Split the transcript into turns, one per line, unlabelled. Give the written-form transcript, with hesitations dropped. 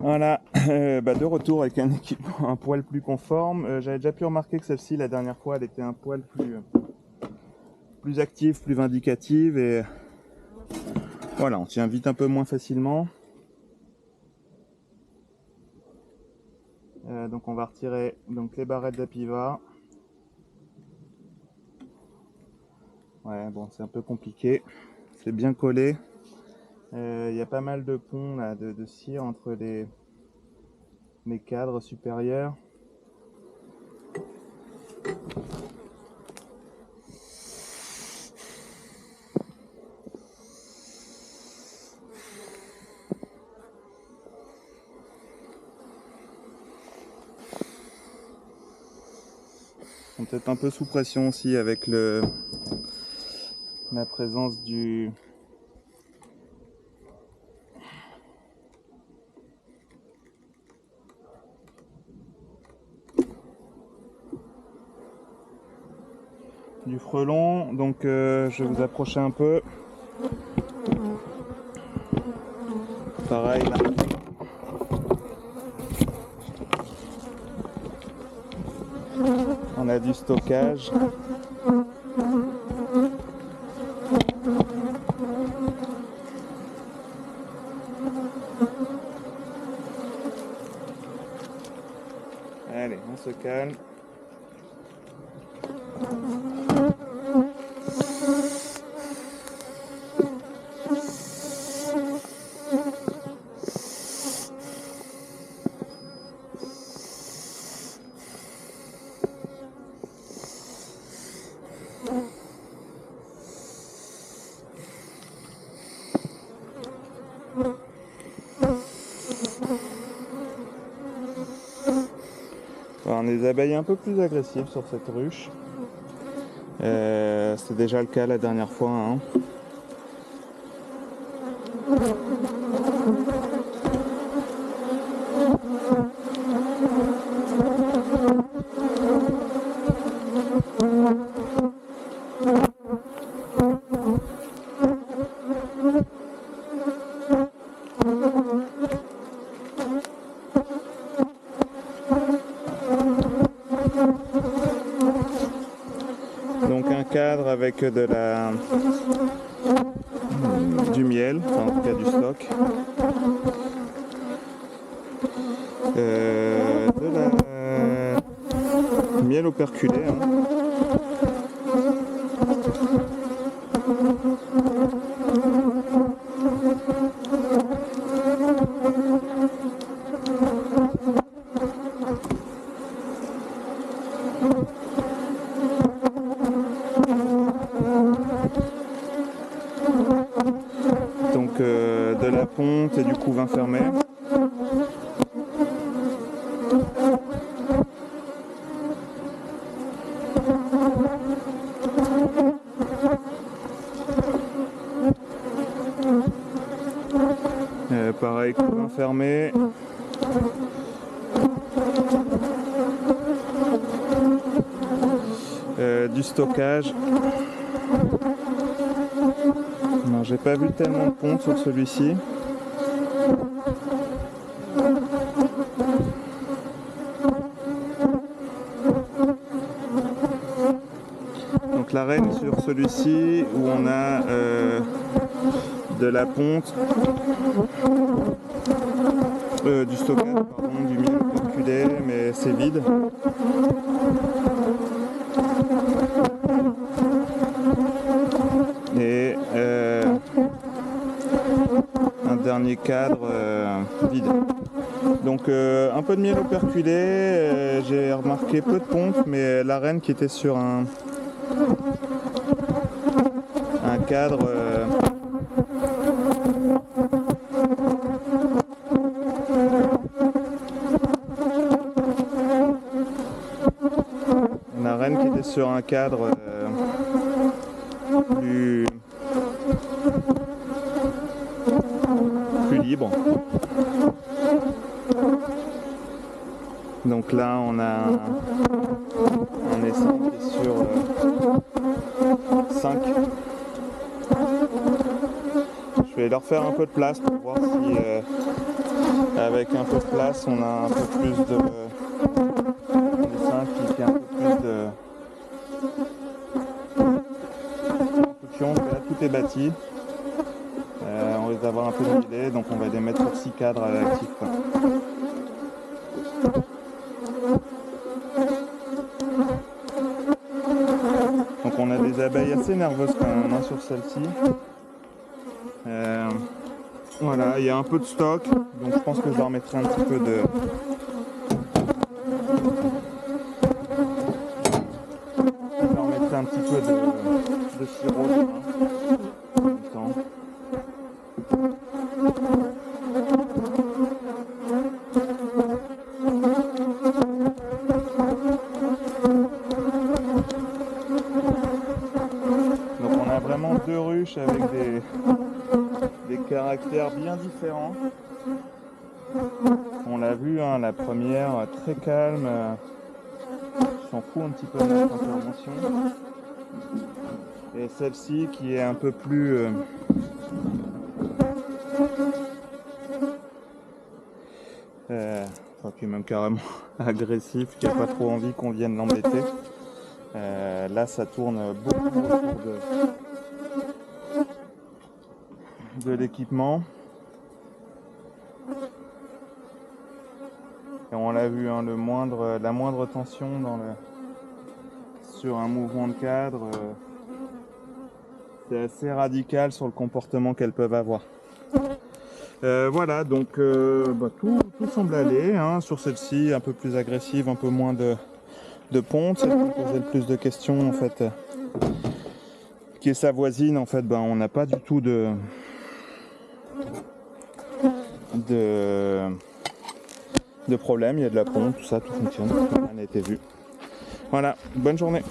Voilà, de retour avec un équipement un poil plus conforme. J'avais déjà pu remarquer que celle-ci, la dernière fois, elle était un poil plus active, plus vindicative et voilà, on tient vite un peu moins facilement. Donc on va retirer donc les barrettes d'Apiva. Ouais, bon, c'est un peu compliqué, c'est bien collé. Il y a pas mal de ponts là, de cire entre les cadres supérieurs. Ils sont peut-être un peu sous pression aussi avec la présence du frelon. Donc je vais vous approcher un peu. Pareil là. On a du stockage. Allez, on se calme. On a des abeilles un peu plus agressives sur cette ruche. C'était déjà le cas la dernière fois. Hein. Donc un cadre avec du miel, enfin en tout cas du stock. Miel operculé. Hein. Donc de la ponte et du couvain fermé. Pareil, couvain fermé. Du stockage. Non, j'ai pas vu tellement de ponte sur celui-ci. Donc la reine sur celui-ci où on a de la ponte, du stockage, pardon, du miel calculé, mais c'est vide. Et un dernier cadre vide. Donc un peu de miel operculé, j'ai remarqué peu de ponte, mais la reine qui était sur un cadre sur un cadre plus libre. Donc là on a un essaim qui est sur 5. Je vais leur faire un peu de place pour voir si avec un peu de place, on a un peu plus de dessin qui a un peu plus de construction. Là tout est bâti. On risque d'avoir un peu de délai, donc on va les mettre sur 6 cadres actifs, quoi. Donc on a des abeilles assez nerveuses quand même hein, sur celle-ci. Voilà, il y a un peu de stock, donc je pense que je leur mettrai un petit peu de... Je leur mettrai un petit peu de sirop demain, en même temps. Donc on a vraiment 2 ruches avec des caractères bien différents. On l'a vu, hein, la première très calme, s'en fout un petit peu de notre intervention. Et celle-ci qui est un peu plus qui est même carrément agressif, qui n'a pas trop envie qu'on vienne l'embêter. Là ça tourne beaucoup autour de l'équipement. Et on l'a vu, hein, la moindre tension sur un mouvement de cadre, c'est assez radical sur le comportement qu'elles peuvent avoir. Voilà, donc tout semble aller, hein, sur celle-ci, un peu plus agressive, un peu moins de ponte, celle qui posait le plus de questions en fait, qui est sa voisine, en fait, on n'a pas du tout de problème, il y a de la ponte, tout ça, tout fonctionne, rien n'a été vu. Voilà, bonne journée.